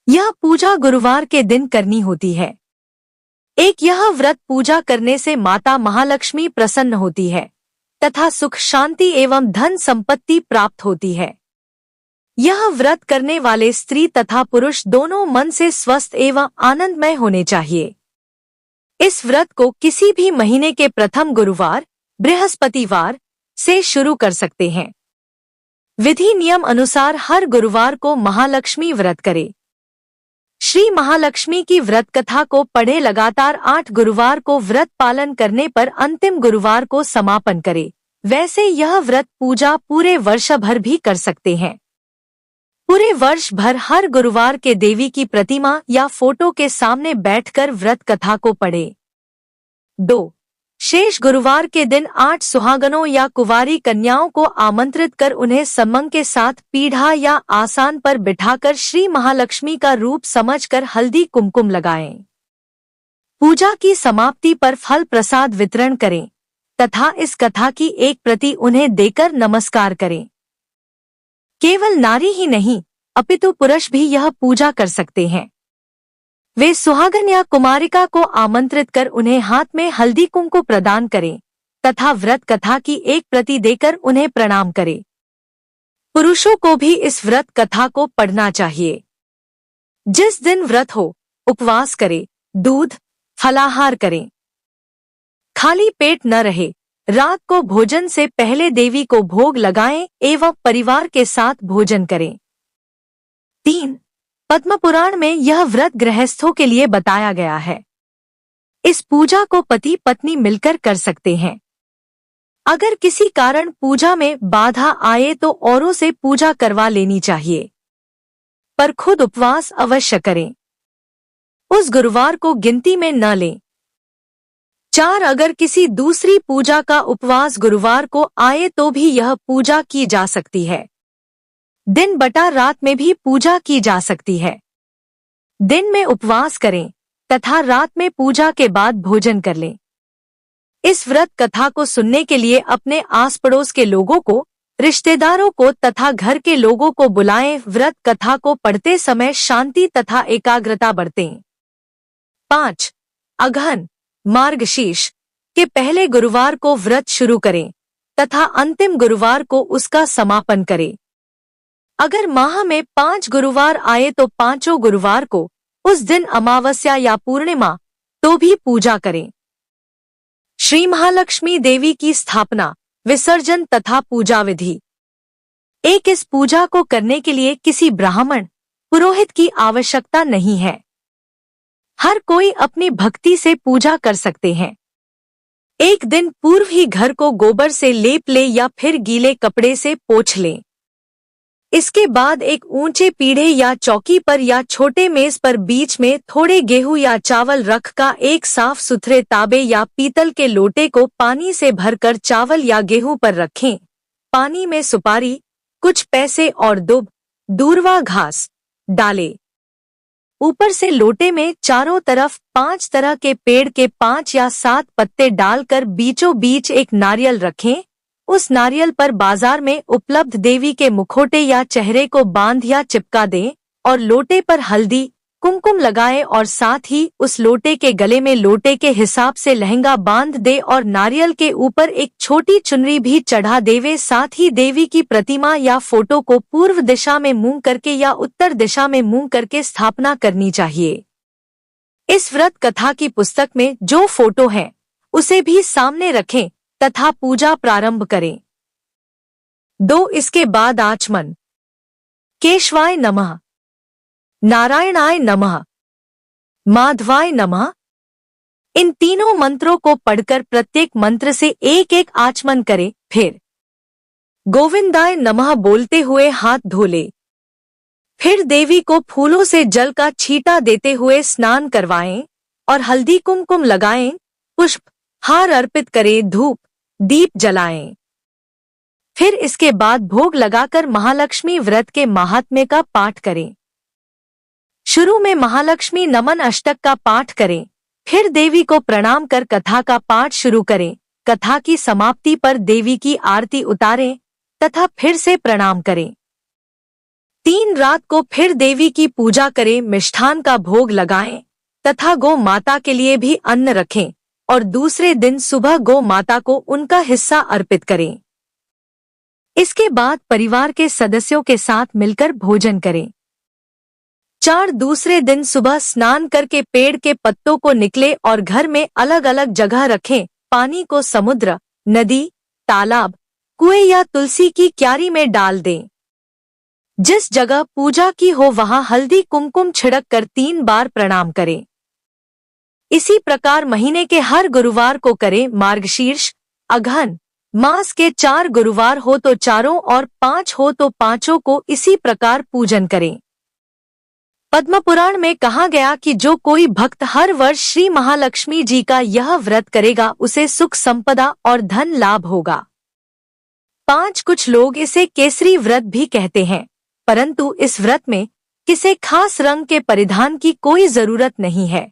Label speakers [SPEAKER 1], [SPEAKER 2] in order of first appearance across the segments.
[SPEAKER 1] यह पूजा गुरुवार के दिन करनी होती है। यह व्रत पूजा करने से माता महालक्ष्मी प्रसन्न होती है तथा सुख शांति एवं धन संपत्ति प्राप्त होती है। यह व्रत करने वाले स्त्री तथा पुरुष दोनों मन से स्वस्थ एवं आनंदमय होने चाहिए। इस व्रत को किसी भी महीने के प्रथम गुरुवार, बृहस्पतिवार से शुरू कर सकते हैं। विधि नियम अनुसार हर गुरुवार को महालक्ष्मी व्रत करें। श्री महालक्ष्मी की व्रत कथा को पढ़े। लगातार 8 गुरुवार को व्रत पालन करने पर अंतिम गुरुवार को समापन करें। वैसे यह व्रत पूजा पूरे वर्ष भर भी कर सकते हैं। पूरे वर्ष भर हर गुरुवार के देवी की प्रतिमा या फोटो के सामने बैठकर व्रत कथा को पढ़ें। 2. शेष गुरुवार के दिन 8 सुहागनों या कुंवारी कन्याओं को आमंत्रित कर उन्हें सम्मान के साथ पीढ़ा या आसन पर बिठाकर श्री महालक्ष्मी का रूप समझकर हल्दी कुमकुम लगाएं। पूजा की समाप्ति पर फल प्रसाद वितरण करें तथा इस कथा की एक प्रति उन्हें देकर नमस्कार करें। केवल नारी ही नहीं अपितु पुरुष भी यह पूजा कर सकते हैं। वे सुहागन या कुमारिका को आमंत्रित कर उन्हें हाथ में हल्दी कुमकुम प्रदान करें तथा व्रत कथा की एक प्रति देकर उन्हें प्रणाम करें। पुरुषों को भी इस व्रत कथा को पढ़ना चाहिए। जिस दिन व्रत हो उपवास करें, दूध फलाहार करें, खाली पेट न रहे। रात को भोजन से पहले देवी को भोग लगाएं एवं परिवार के साथ भोजन करें। 3. पद्म पुराण में यह व्रत गृहस्थों के लिए बताया गया है। इस पूजा को पति पत्नी मिलकर कर सकते हैं। अगर किसी कारण पूजा में बाधा आए तो औरों से पूजा करवा लेनी चाहिए, पर खुद उपवास अवश्य करें। उस गुरुवार को गिनती में न लें। 4. अगर किसी दूसरी पूजा का उपवास गुरुवार को आए तो भी यह पूजा की जा सकती है। दिन बटा रात में भी पूजा की जा सकती है। दिन में उपवास करें तथा रात में पूजा के बाद भोजन कर लें। इस व्रत कथा को सुनने के लिए अपने आस पड़ोस के लोगों को, रिश्तेदारों को तथा घर के लोगों को बुलाएं। व्रत कथा को पढ़ते समय शांति तथा एकाग्रता बरतें। 5. अगहन मार्गशीर्ष के पहले गुरुवार को व्रत शुरू करें तथा अंतिम गुरुवार को उसका समापन करें। अगर माह में 5 गुरुवार आए तो 5 गुरुवार को उस दिन अमावस्या या पूर्णिमा तो भी पूजा करें। श्री महालक्ष्मी देवी की स्थापना, विसर्जन तथा पूजा विधि। इस पूजा को करने के लिए किसी ब्राह्मण पुरोहित की आवश्यकता नहीं है। हर कोई अपनी भक्ति से पूजा कर सकते हैं। एक दिन पूर्व ही घर को गोबर से लेप ले या फिर गीले कपड़े से पोंछ लें। इसके बाद एक ऊंचे पीढ़े या चौकी पर या छोटे मेज पर बीच में थोड़े गेहूं या चावल रखकर एक साफ सुथरे तांबे या पीतल के लोटे को पानी से भरकर चावल या गेहूं पर रखें। पानी में सुपारी, कुछ पैसे और दूर्वा घास डालें। ऊपर से लोटे में चारों तरफ 5 तरह के पेड़ के 5 या 7 पत्ते डालकर बीचों बीच एक नारियल रखें। उस नारियल पर बाजार में उपलब्ध देवी के मुखौटे या चेहरे को बांध या चिपका दें और लोटे पर हल्दी कुमकुम लगाएं और साथ ही उस लोटे के गले में लोटे के हिसाब से लहंगा बांध दे और नारियल के ऊपर एक छोटी चुनरी भी चढ़ा देवे। साथ ही देवी की प्रतिमा या फोटो को पूर्व दिशा में मुंह करके या उत्तर दिशा में मुंह करके स्थापना करनी चाहिए। इस व्रत कथा की पुस्तक में जो फोटो है उसे भी सामने रखें तथा पूजा प्रारंभ करें। 2. इसके बाद आचमन। केशवाय नमः, नारायणाय नमः, माधवाय नमः, इन तीनों मंत्रों को पढ़कर प्रत्येक मंत्र से एक एक आचमन करें। फिर गोविंदाय नमः बोलते हुए हाथ धो ले। फिर देवी को फूलों से जल का छींटा देते हुए स्नान करवाएं और हल्दी कुमकुम लगाएं, पुष्प हार अर्पित करें, धूप दीप जलाएं। फिर इसके बाद भोग लगाकर महालक्ष्मी व्रत के महात्म्य का पाठ करें। शुरू में महालक्ष्मी नमन अष्टक का पाठ करें, फिर देवी को प्रणाम कर कथा का पाठ शुरू करें। कथा की समाप्ति पर देवी की आरती उतारें तथा फिर से प्रणाम करें। 3 रात को फिर देवी की पूजा करें, मिष्ठान का भोग लगाएं तथा गौ माता के लिए भी अन्न रखें और दूसरे दिन सुबह गौ माता को उनका हिस्सा अर्पित करें। इसके बाद परिवार के सदस्यों के साथ मिलकर भोजन करें। 4 दूसरे दिन सुबह स्नान करके पेड़ के पत्तों को निकले और घर में अलग अलग जगह रखें। पानी को समुद्र, नदी, तालाब, कुएं या तुलसी की क्यारी में डाल दें। जिस जगह पूजा की हो वहां हल्दी कुमकुम छिड़क कर 3 बार प्रणाम करें। इसी प्रकार महीने के हर गुरुवार को करें। मार्गशीर्ष, अघन मास के 4 गुरुवार हो तो चारों और 5 हो तो पांचों को इसी प्रकार पूजन करें। पद्म पुराण में कहा गया कि जो कोई भक्त हर वर्ष श्री महालक्ष्मी जी का यह व्रत करेगा उसे सुख संपदा और धन लाभ होगा। 5 कुछ लोग इसे केसरी व्रत भी कहते हैं, परंतु इस व्रत में किसी खास रंग के परिधान की कोई जरूरत नहीं है।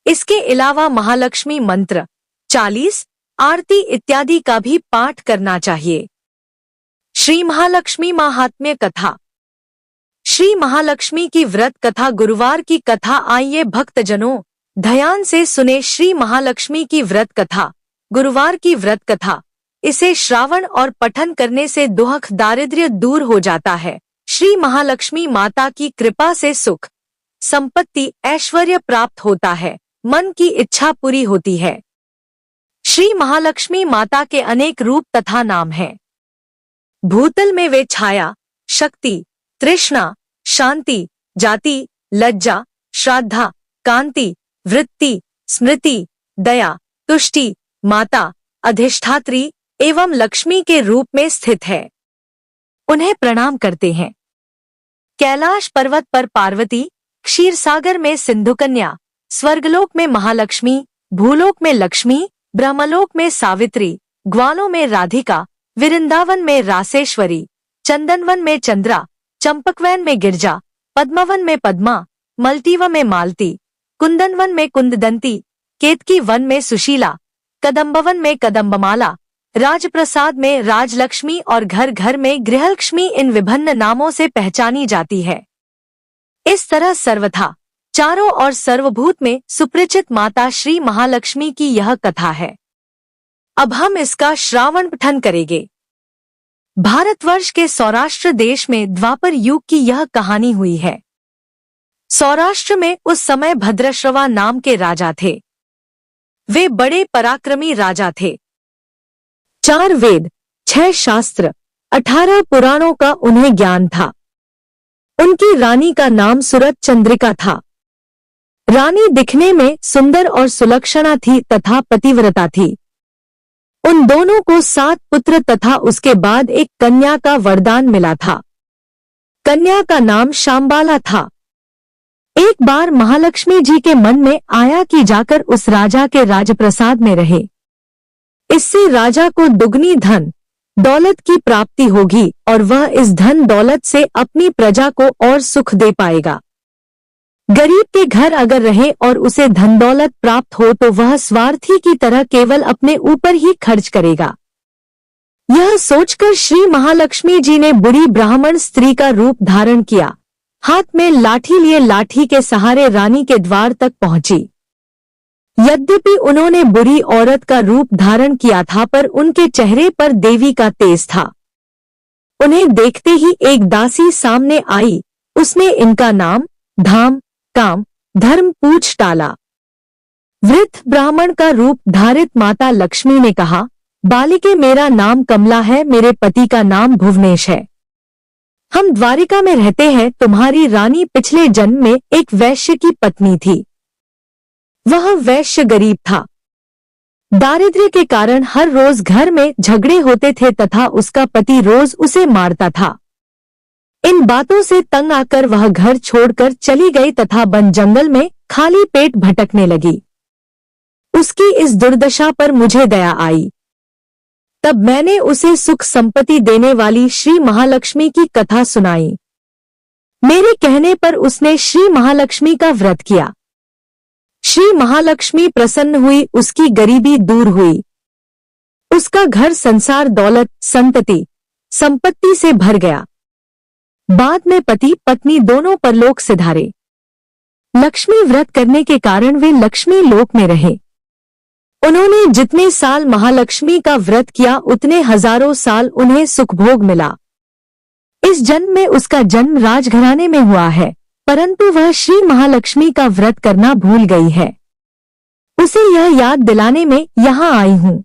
[SPEAKER 1] इसके अलावा महालक्ष्मी मंत्र, 40, आरती इत्यादि का भी पाठ करना चाहिए। श्री महालक्ष्मी महात्म्य कथा। श्री महालक्ष्मी की व्रत कथा गुरुवार की कथा। आइए भक्तजनों ध्यान से सुने श्री महालक्ष्मी की व्रत कथा। गुरुवार की व्रत कथा, इसे श्रावण और पठन करने से दुख दारिद्र्य दूर हो जाता है। श्री महालक्ष्मी माता की कृपा से सुख, संपत्ति, ऐश्वर्य प्राप्त होता है, मन की इच्छा पूरी होती है। श्री महालक्ष्मी माता के अनेक रूप तथा नाम हैं। भूतल में वे छाया, शक्ति, तृष्णा, शांति, जाति, लज्जा, श्रद्धा, कांति, वृत्ति, स्मृति, दया, तुष्टि, माता, अधिष्ठात्री एवं लक्ष्मी के रूप में स्थित है। उन्हें प्रणाम करते हैं। कैलाश पर्वत पर पार्वती, क्षीरसागर में सिंधुकन्या, स्वर्गलोक में महालक्ष्मी, भूलोक में लक्ष्मी, ब्रह्मलोक में सावित्री, ग्वालों में राधिका, वृंदावन में रासेश्वरी, चंदनवन में चंद्रा, चंपकवन में गिरजा, पद्मवन में पद्मा, मल्टीव में मालती, कुंदनवन में कुंददंती, केतकी वन में सुशीला, कदम्बवन में कदम्बमाला, राजप्रसाद में राजलक्ष्मी और घर घर में गृहलक्ष्मी इन विभिन्न नामों से पहचानी जाती है। इस तरह सर्वथा चारों और सर्वभूत में सुपरिचित माता श्री महालक्ष्मी की यह कथा है। अब हम इसका श्रावण पठन करेंगे। भारतवर्ष के सौराष्ट्र देश में द्वापर युग की यह कहानी हुई है। सौराष्ट्र में उस समय भद्रश्रवा नाम के राजा थे। वे बड़े पराक्रमी राजा थे। 4 वेद, 6 शास्त्र, 18 पुराणों का उन्हें ज्ञान था। उनकी रानी का नाम सुरत चंद्रिका था। रानी दिखने में सुंदर और सुलक्षणा थी तथा पतिव्रता थी। उन दोनों को 7 पुत्र तथा उसके बाद एक कन्या का वरदान मिला था। कन्या का नाम शांबाला था। एक बार महालक्ष्मी जी के मन में आया कि जाकर उस राजा के राजप्रसाद में रहे। इससे राजा को दुगनी धन दौलत की प्राप्ति होगी और वह इस धन दौलत से अपनी प्रजा को और सुख दे पाएगा। गरीब के घर अगर रहे और उसे धन दौलत प्राप्त हो तो वह स्वार्थी की तरह केवल अपने ऊपर ही खर्च करेगा। यह सोचकर श्री महालक्ष्मी जी ने बुरी ब्राह्मण स्त्री का रूप धारण किया। हाथ में लाठी लिए लाठी के सहारे रानी के द्वार तक पहुंची। यद्यपि उन्होंने बुरी औरत का रूप धारण किया था पर उनके चेहरे पर देवी का तेज था। उन्हें देखते ही एक दासी सामने आई। उसने इनका नाम, धाम, काम, धर्म पूछ डाला। वृद्ध ब्राह्मण का रूप धारित माता लक्ष्मी ने कहा, बालिके मेरा नाम कमला है, मेरे पति का नाम भुवनेश है। हम द्वारिका में रहते हैं। तुम्हारी रानी पिछले जन्म में एक वैश्य की पत्नी थी। वह वैश्य गरीब था। दारिद्र्य के कारण हर रोज घर में झगड़े होते थे तथा उसका पति रोज उसे मारता था। इन बातों से तंग आकर वह घर छोड़कर चली गई तथा वन जंगल में खाली पेट भटकने लगी। उसकी इस दुर्दशा पर मुझे दया आई। तब मैंने उसे सुख संपत्ति देने वाली श्री महालक्ष्मी की कथा सुनाई। मेरे कहने पर उसने श्री महालक्ष्मी का व्रत किया। श्री महालक्ष्मी प्रसन्न हुई, उसकी गरीबी दूर हुई। उसका घर संसार दौलत, संतति, संपत्ति से भर गया। बाद में पति पत्नी दोनों परलोक सिधारे। लक्ष्मी व्रत करने के कारण वे लक्ष्मी लोक में रहे। उन्होंने जितने साल महालक्ष्मी का व्रत किया उतने हजारों साल उन्हें सुखभोग मिला। इस जन्म में उसका जन्म राजघराने में हुआ है, परंतु वह श्री महालक्ष्मी का व्रत करना भूल गई है। उसे यह याद दिलाने में यहाँ आई हूँ।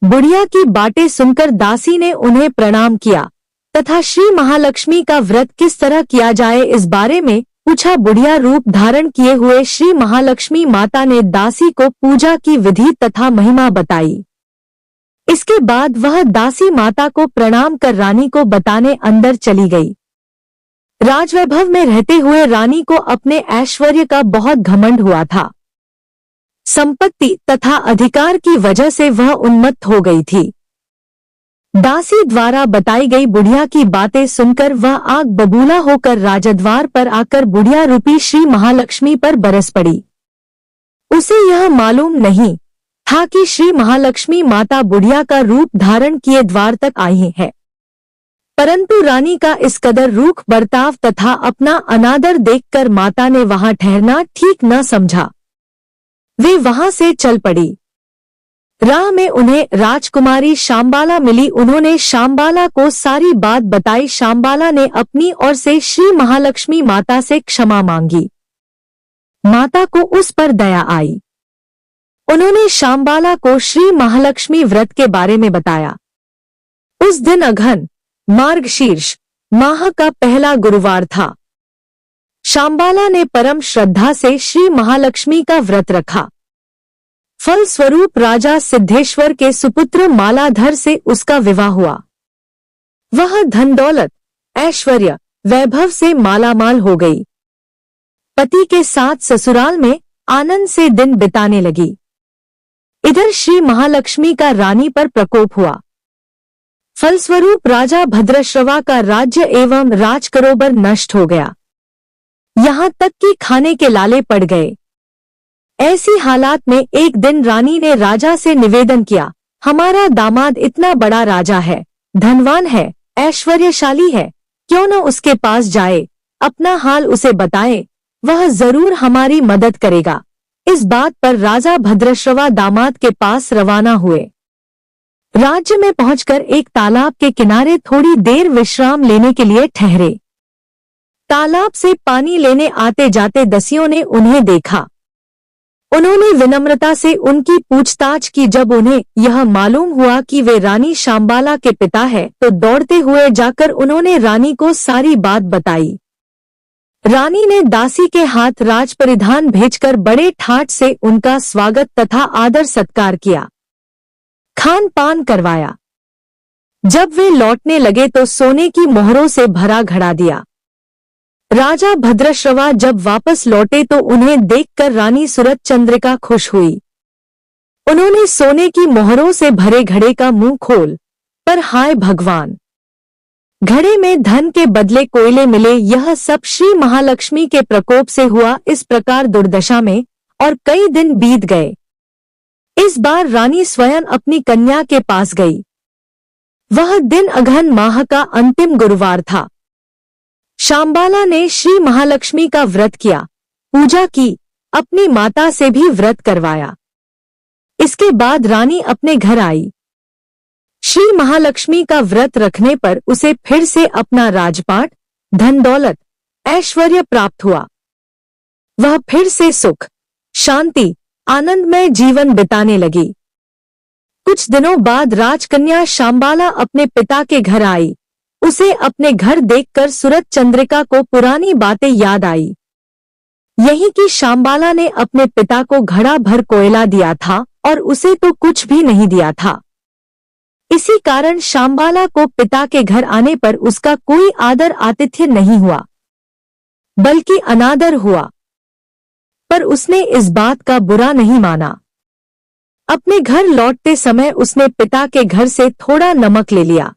[SPEAKER 1] बुढ़िया की बातें सुनकर दासी ने उन्हें प्रणाम किया तथा श्री महालक्ष्मी का व्रत किस तरह किया जाए इस बारे में पूछा। बुढ़िया रूप धारण किए हुए श्री महालक्ष्मी माता ने दासी को पूजा की विधि तथा महिमा बताई। इसके बाद वह दासी माता को प्रणाम कर रानी को बताने अंदर चली गई। राजवैभव में रहते हुए रानी को अपने ऐश्वर्य का बहुत घमंड हुआ था। संपत्ति तथा अधिकार की वजह से वह उन्मत्त हो गई थी। दासी द्वारा बताई गई बुढ़िया की बातें सुनकर वह आग बबूला होकर राजद्वार पर आकर बुढ़िया रूपी श्री महालक्ष्मी पर बरस पड़ी। उसे यह मालूम नहीं था कि श्री महालक्ष्मी माता बुढ़िया का रूप धारण किए द्वार तक आई है, परंतु रानी का इस कदर रूख बर्ताव तथा अपना अनादर देखकर माता ने वहां ठहरना ठीक न समझा। वे वहां से चल पड़ी। राह में उन्हें राजकुमारी शांबाला मिली। उन्होंने शांबाला को सारी बात बताई। शांबाला ने अपनी ओर से श्री महालक्ष्मी माता से क्षमा मांगी। माता को उस पर दया आई। उन्होंने शांबाला को श्री महालक्ष्मी व्रत के बारे में बताया। उस दिन अघन मार्गशीर्ष माह का पहला गुरुवार था। शांबाला ने परम श्रद्धा से श्री महालक्ष्मी का व्रत रखा। फल स्वरूप राजा सिद्धेश्वर के सुपुत्र मालाधर से उसका विवाह हुआ। वह धन दौलत ऐश्वर्य वैभव से मालामाल हो गई। पति के साथ ससुराल में आनंद से दिन बिताने लगी। इधर श्री महालक्ष्मी का रानी पर प्रकोप हुआ। फलस्वरूप राजा भद्रश्रवा का राज्य एवं राजकरोबर नष्ट हो गया। यहाँ तक कि खाने के लाले पड़ गए। ऐसी हालात में एक दिन रानी ने राजा से निवेदन किया, हमारा दामाद इतना बड़ा राजा है, धनवान है, ऐश्वर्यशाली है, क्यों न उसके पास जाए, अपना हाल उसे बताए, वह जरूर हमारी मदद करेगा। इस बात पर राजा भद्रश्रवा दामाद के पास रवाना हुए। राज्य में पहुंचकर एक तालाब के किनारे थोड़ी देर विश्राम लेने के लिए ठहरे। तालाब से पानी लेने आते जाते दसियों ने उन्हें देखा। उन्होंने विनम्रता से उनकी पूछताछ की। जब उन्हें यह मालूम हुआ कि वे रानी शांबाला के पिता हैं, तो दौड़ते हुए जाकर उन्होंने रानी को सारी बात बताई। रानी ने दासी के हाथ राज परिधान भेजकर बड़े ठाट से उनका स्वागत तथा आदर सत्कार किया, खान पान करवाया। जब वे लौटने लगे तो सोने की मोहरों से भरा घड़ा दिया। राजा भद्रश्रवा जब वापस लौटे तो उन्हें देखकर रानी सूरत चंद्रिका खुश हुई। उन्होंने सोने की मोहरों से भरे घड़े का मुंह खोल, पर हाय भगवान, घड़े में धन के बदले कोयले मिले। यह सब श्री महालक्ष्मी के प्रकोप से हुआ। इस प्रकार दुर्दशा में और कई दिन बीत गए। इस बार रानी स्वयं अपनी कन्या के पास गई। वह दिन अघन माह का अंतिम गुरुवार था। शांबाला ने श्री महालक्ष्मी का व्रत किया, पूजा की, अपनी माता से भी व्रत करवाया। इसके बाद रानी अपने घर आई। श्री महालक्ष्मी का व्रत रखने पर उसे फिर से अपना राजपाट, धन दौलत, ऐश्वर्य प्राप्त हुआ। वह फिर से सुख, शांति, आनंदमय जीवन बिताने लगी। कुछ दिनों बाद राजकन्या शांबाला अपने पिता के घर आई। उसे अपने घर देखकर सूरत चंद्रिका को पुरानी बातें याद आई। यही कि शांबाला ने अपने पिता को घड़ा भर कोयला दिया था और उसे तो कुछ भी नहीं दिया था। इसी कारण शांबाला को पिता के घर आने पर उसका कोई आदर आतिथ्य नहीं हुआ, बल्कि अनादर हुआ। पर उसने इस बात का बुरा नहीं माना। अपने घर लौटते समय उसने पिता के घर से थोड़ा नमक ले लिया।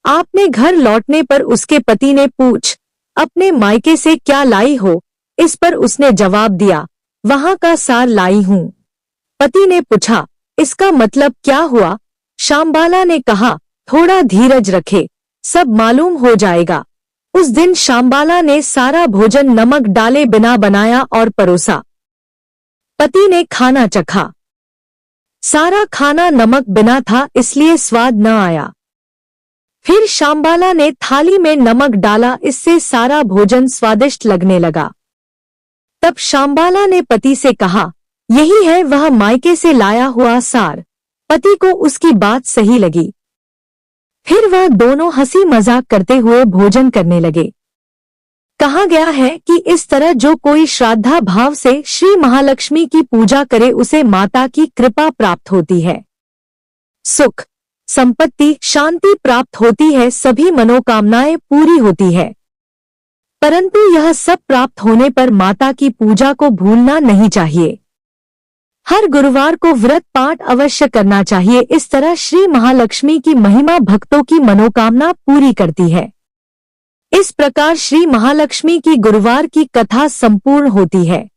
[SPEAKER 1] आपने घर लौटने पर उसके पति ने पूछ, अपने मायके से क्या लाई हो? इस पर उसने जवाब दिया, वहां का सार लाई हूं। पति ने पूछा, इसका मतलब क्या हुआ? शांबाला ने कहा, थोड़ा धीरज रखे, सब मालूम हो जाएगा। उस दिन शांबाला ने सारा भोजन नमक डाले बिना बनाया और परोसा। पति ने खाना चखा। सारा खाना नमक बिना था, इसलिए स्वाद न आया। फिर शांबाला ने थाली में नमक डाला, इससे सारा भोजन स्वादिष्ट लगने लगा। तब शांबाला ने पति से कहा, यही है वह मायके से लाया हुआ सार। पति को उसकी बात सही लगी। फिर वह दोनों हंसी मजाक करते हुए भोजन करने लगे। कहा गया है कि इस तरह जो कोई श्रद्धा भाव से श्री महालक्ष्मी की पूजा करे उसे माता की कृपा प्राप्त होती है, सुख संपत्ति शांति प्राप्त होती है, सभी मनोकामनाएं पूरी होती है। परंतु यह सब प्राप्त होने पर माता की पूजा को भूलना नहीं चाहिए। हर गुरुवार को व्रत पाठ अवश्य करना चाहिए। इस तरह श्री महालक्ष्मी की महिमा भक्तों की मनोकामना पूरी करती है। इस प्रकार श्री महालक्ष्मी की गुरुवार की कथा संपूर्ण होती है।